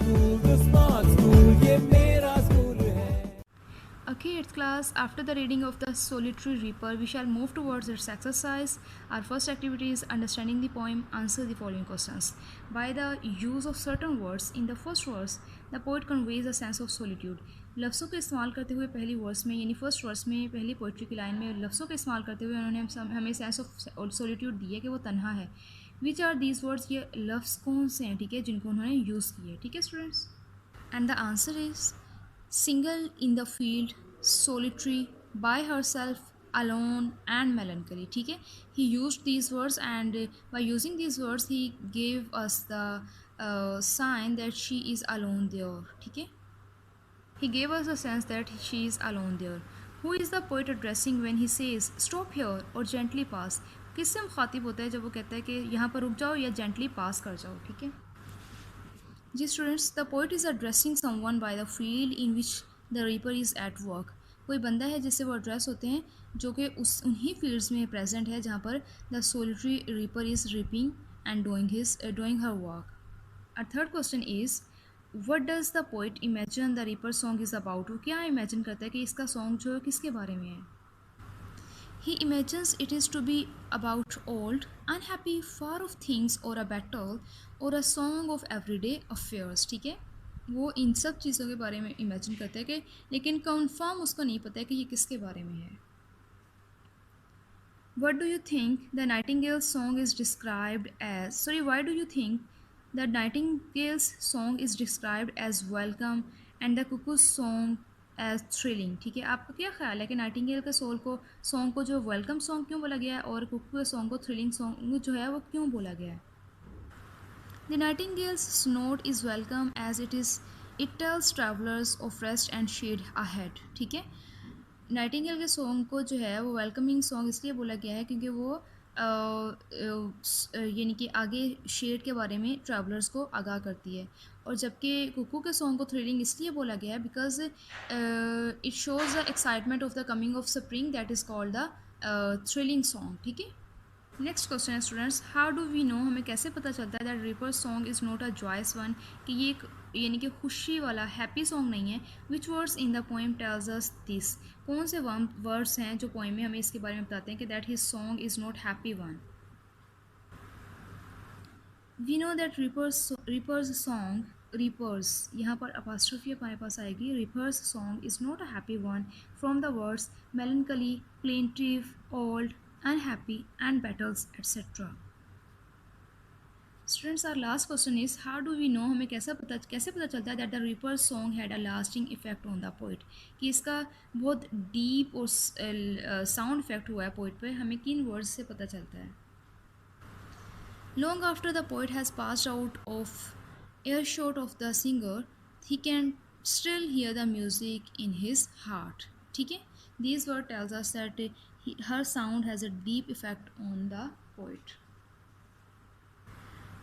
school, smart school, ये मेरा school है. Okay, it's class. After the reading of the Solitary Reaper, we shall move towards its exercise. Our first activity is understanding the poem. Answer the following questions. By the use of certain words in the first verse, the poet conveys a sense of solitude. लफ्ज़ों का इस्तेमाल करते हुए पहली verse में यानी first verse में पहली पोइट्री की लाइन में लफ्ज़ों का इस्तेमाल करते हुए उन्होंने हमें सेंस ऑफ सोलिट्यूड दी है कि वो तन्हा है. विच आर दीज वर्ड्स, ये लफ्ज़ कौन से हैं, ठीक है, जिनको उन्होंने यूज़ किए है, ठीक है students. And the answer is single in the field, solitary, by herself, alone and melancholy. ठीक है, he used these words and by using these words he gave us the sign that she is alone there. ठीक है, he gave us a sense that she is alone there. Who is the poet addressing when he says stop here or gently pass? किससे मुखातिब होता है जब वो कहता है कि यहाँ पर रुक जाओ या जेंटली पास कर जाओ. ठीक है जी students, the poet is addressing someone by the field in which the reaper is at work. कोई बंदा है जिससे वो एड्रेस होते हैं जो कि उस उन्हीं फील्ड्स में प्रेजेंट है जहाँ पर the solitary reaper is reaping and doing her work. Our third question is what does the poet imagine the reaper song is about. वो क्या इमेजिन करता है कि इसका सॉन्ग जो है किसके बारे में है. He imagines it is to be about old, unhappy, far off things or a battle or a song of everyday affairs. ठीक है, वो इन सब चीज़ों के बारे में इमेजिन करता है कि लेकिन कंफर्म उसको नहीं पता है कि ये किसके बारे में है. What do you think the Nightingale's song is described as? Sorry, why do you think the Nightingale's song is described as welcome and the Cuckoo's song as thrilling. ठीक है, आपका क्या ख्याल है कि नाइटिंगेल के सॉन्ग को जो वेलकम सॉन्ग क्यों बोला गया है और कुकू के सॉन्ग को थ्रिलिंग सॉन्ग जो है वो क्यों बोला गया है. The nightingale's note is welcome as it tells travellers of rest and shade ahead. ठीक है, नाइटिंगेल के सॉन्ग को जो है वो वेलकमिंग सॉन्ग इसलिए बोला गया है क्योंकि वो यानी कि आगे शेड के बारे में ट्रैवलर्स को आगाह करती है. और जबकि कुकू के सॉन्ग को थ्रिलिंग इसलिए बोला गया है because it shows the excitement of the coming of spring, that is called the thrilling song. ठीक है, नेक्स्ट क्वेश्चन है students, how do we know, हमें कैसे पता चलता है that reaper song is not a joyous one, कि ये एक यानी कि खुशी वाला हैप्पी सॉन्ग नहीं है. विच words in the poem tells us this, कौन से वर्ड्स हैं जो पोएम में हमें इसके बारे में बताते हैं कि that his song is not happy one. We know that reaper's song, reaper's यहाँ पर अपोस्ट्रोफी हमारे पास आएगी. Reaper's song is not a happy one from the words melancholy, plaintive, old, unhappy and battles etc. Students, our last question is how do we know, हमें कैसे पता चलता है that the Reaper's song had a lasting effect on the poet, कि इसका बहुत deep और sound effect हुआ है पोइट पे, हमें किन वर्ड्स से पता चलता है. Long after the poet has passed out of earshot of the singer, he can still hear the music in his heart. ठीक है, these word tells us that her sound has a deep effect on the poet.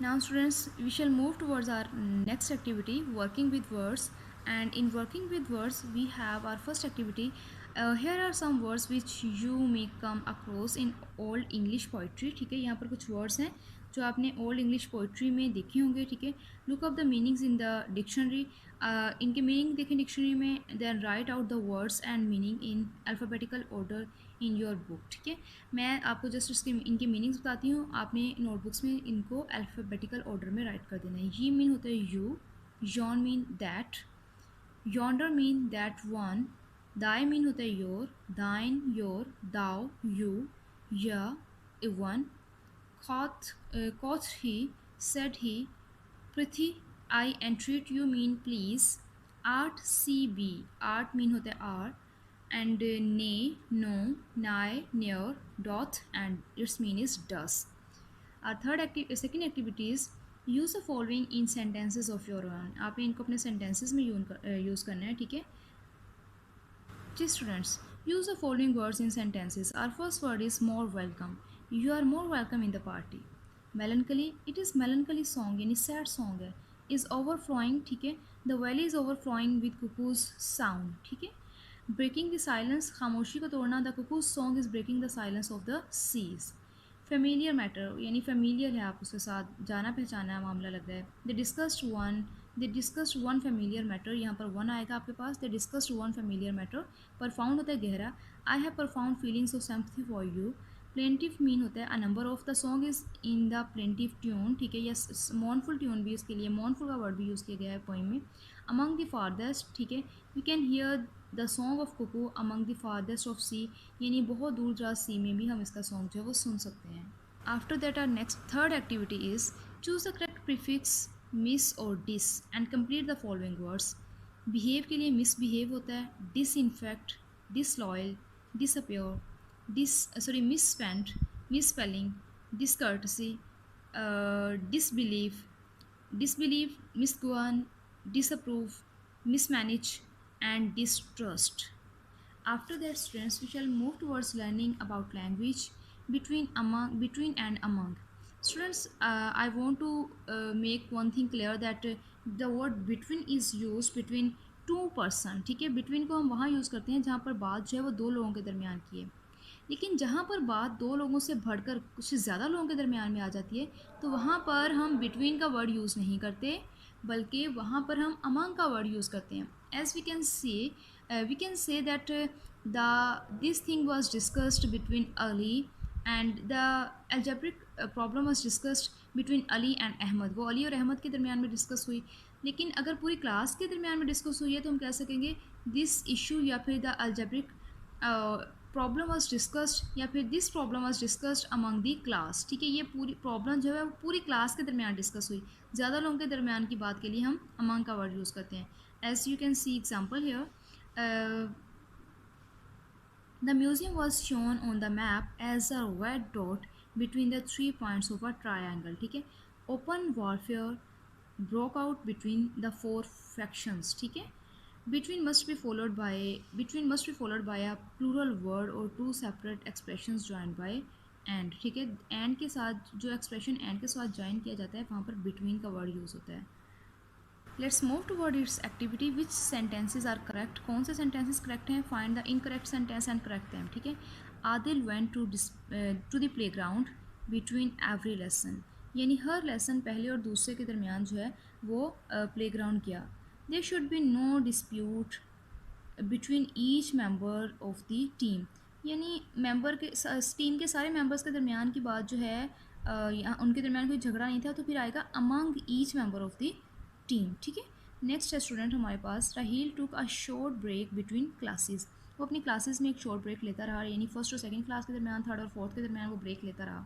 Now students, we shall move towards our next activity, working with words. And in working with words we have our first activity. Here are some words which you may come across in old English poetry. ठीक है, यहाँ पर कुछ words हैं जो आपने old English poetry में देखे होंगे. ठीक है, look up the meanings in the dictionary. इनके मीनिंग देखें डिक्शनरी में, then write out the words and meaning in alphabetical order in your book. ठीक है, मैं आपको जस्ट उसके इनके मीनिंग्स बताती हूँ, आपने नोटबुक्स में इनको अल्फ़ाबेटिकल ऑर्डर में राइट कर देना है. ये मीन होता है you, Yon mean that, yonder mean that one, Dai mean होता है योर, दाइन योर, दाओ यू, या one, caught he, said he, prithee I entreat you mean please, art CB, art mean होता है R, and nay, no, nigh, near, doth, and its mean is does. Our second activity is use the following in sentences of your own. आपने इनको अपने sentences में use करना है. ठीक है जी students, use the following words in sentences. Our first word is more welcome. You are more welcome in the party. Melancholy, it is melancholy song यानी sad song है. Is overflowing, ठीक है, the valley is overflowing with cuckoo's sound. ठीक है, breaking the silence, खामोशी को तोड़ना, the cuckoo's song is breaking the silence of the seas. Familiar matter यानी familiar है, आप उसके साथ जाना पहचाना मामला लग रहा है. The discussed one, the discussed one familiar matter, यहाँ पर वन आएगा आपके पास, the discussed one familiar matter. Profound होता है गहरा, I have profound feelings of sympathy for you. Plaintive mean होता है a number of the song is in the plaintive tune, ठीक है, या मॉर्नफुल ट्यून भी इसके लिए, मॉर्नफुल का वर्ड भी यूज़ किया गया है पोइम में। अमंग द फारदेस्ट, ठीक है, we can hear the song of cuckoo among the farthest of sea, यानी बहुत दूर दराज सी में भी हम इसका सॉन्ग जो है वो सुन सकते हैं। After that our next third activity is choose the correct prefix mis और dis and complete the following words. Behave के लिए मिसबिहेव होता है, disinfect, disloyal, disappear, misspent, misspelling, discourtesy, disbelief, disbelief, misgowan, disapprove, mismanage, and distrust. After that, students, we shall move towards learning about language between and among. Students, I want to make one thing clear that the word between is used between two person, ठीक है। between को हम वहाँ use करते हैं जहाँ पर बात जो है वो दो लोगों के दरमियान की है, लेकिन जहाँ पर बात दो लोगों से बढ़कर कुछ ज़्यादा लोगों के दरमियान में आ जाती है तो वहाँ पर हम बिटवीन का वर्ड यूज़ नहीं करते, बल्कि वहाँ पर हम अमंग का वर्ड यूज़ करते हैं। As we can say that the this thing was discussed between Ali and the algebraic problem was discussed between Ali and Ahmed. वो अली और अहमद के दरमियान में डिस्कस हुई, लेकिन अगर पूरी क्लास के दरमियान में डिस्कस हुई है तो हम कह सकेंगे दिस इशू या फिर the algebraic problem was discussed या फिर this problem was discussed among the class, ठीक है। ये पूरी प्रॉब्लम जो है वो पूरी क्लास के दरमियान डिस्कस हुई, ज़्यादा लोगों के दरमियान की बात के लिए हम अमंग का वर्ड यूज़ करते हैं। As you can see example here, the museum was shown on the map as a red dot between the 3 points of a triangle, ठीक है। Open warfare broke out between the 4 factions, ठीक है। between must be followed by a plural word or two separate expressions joined by and, ठीक है। and के साथ जो expression and के साथ ज्वाइन किया जाता है वहाँ पर between का वर्ड यूज़ होता है। Let's move toward its activity, which sentences are correct, कौन से सेंटेंसेज करेक्ट हैं, find the incorrect sentence and correct them, ठीक है। Adil went to the playground between every lesson, यानी हर लेसन पहले और दूसरे के दरमियान जो है वो प्ले ग्राउंड किया। There should be no dispute between each member of the team, यानी मेंबर के टीम के सारे मेंबर्स के दरमियान की बात जो है उनके दरमियान कोई झगड़ा नहीं था, तो फिर आएगा among each member of the team, ठीक है। नेक्स्ट है स्टूडेंट हमारे पास, Raheel took a short break between classes, वो अपनी क्लासेस में एक शॉर्ट ब्रेक लेता रहा, यानी फर्स्ट और सेकंड क्लास के दरमियान, थर्ड और फोर्थ के दरमियान वो ब्रेक लेता रहा।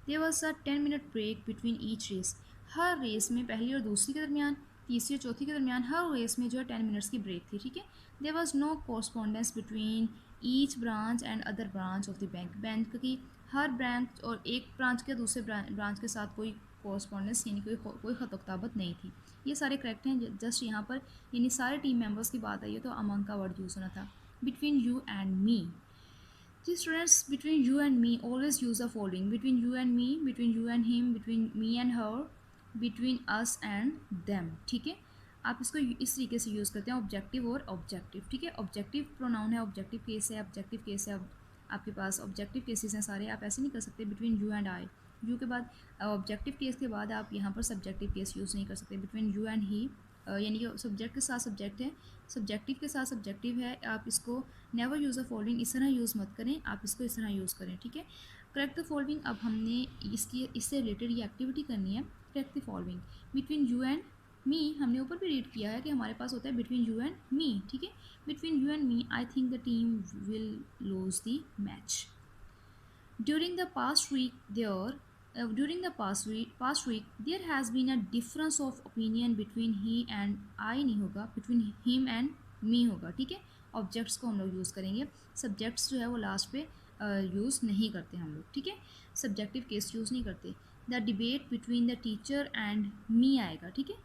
There was a 10 minute break between each race, हर रेस में पहली और दूसरी के दरमियान, तीसरी और चौथी के दरमियान हर रेस में जो है 10 मिनट्स की ब्रेक थी, ठीक है। There was no correspondence between each branch and other branch of the bank, bank की हर ब्रांच और एक ब्रांच के दूसरे ब्रांच के साथ कोई कॉरस्पॉन्डेंस यानी कोई ख़तोक्ताबत नहीं थी। ये सारे करेक्ट हैं, जस्ट यहाँ पर यानी सारे टीम मेंबर्स की बात आई है तो अमंग का वर्ड यूज़ होना था। बिटवीन यू एंड मी, जी students, between you and me always use the following, between you and me, between you and him, between me and her, between us and them, ठीक है। आप इसको इस तरीके से यूज़ करते हैं, ऑब्जेक्टिव और ऑब्जेक्टिव, ठीक है। ऑब्जेक्टिव प्रोनाउन है, ऑब्जेक्टिव केस है, ऑब्जेक्टिव केस है, अब आपके पास ऑब्जेक्टिव केसेस हैं सारे, आप ऐसे नहीं कर सकते between you and I, you के बाद ऑब्जेक्टिव केस के बाद आप यहाँ पर सब्जेक्टिव केस यूज़ नहीं कर सकते। बिटवीन यू एंड ही यानी कि सब्जेक्ट के साथ सब्जेक्ट है, सब्जेक्टिव के साथ सब्जेक्टिव है, आप इसको नेवर यूज़ द फॉलोइंग इस तरह यूज़ मत करें, आप इसको इस तरह यूज़ करें, ठीक है। करेक्ट द फॉलोइंग, अब हमने इससे रिलेटेड ये एक्टिविटी करनी है। Correct the following, between you and मी, हमने ऊपर भी रीड किया है कि हमारे पास होता है बिटवीन यू एंड मी, ठीक है। Between you and me I think the team will lose the match. During the past week, there has been a difference of opinion between he and I नहीं होगा, between him and me होगा, ठीक है। Objects को हम लोग use करेंगे, subjects जो है वो लास्ट पे यूज़ नहीं करते हम लोग, ठीक है। सब्जेक्टिव केस यूज़ नहीं करते। The debate between the teacher and me आएगा, ठीक है।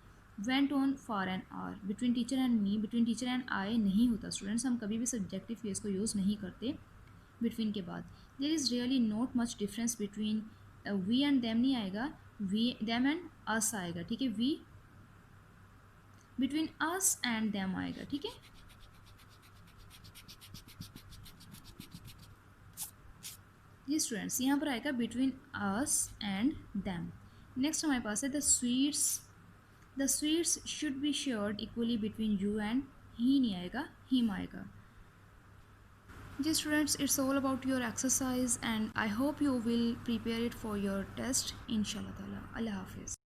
Went on for an hour, between teacher and me, between teacher and I नहीं होता स्टूडेंट्स, हम कभी भी सब्जेक्टिव केस को यूज़ नहीं करते बिटवीन के बाद। There is really not much difference between, we and them नहीं आएगा, वी देम एंड अस आएगा, ठीक है। We between us and them आएगा, ठीक है। ये स्टूडेंट्स यहाँ पर आएगा between us and them. Next हमारे पास है the sweets The sweets should be shared equally between you and he नहीं आएगा, him आएगा. Ji students, it's all about your exercise and I hope you will prepare it for your test. Inshallah Taala. Allah Hafiz.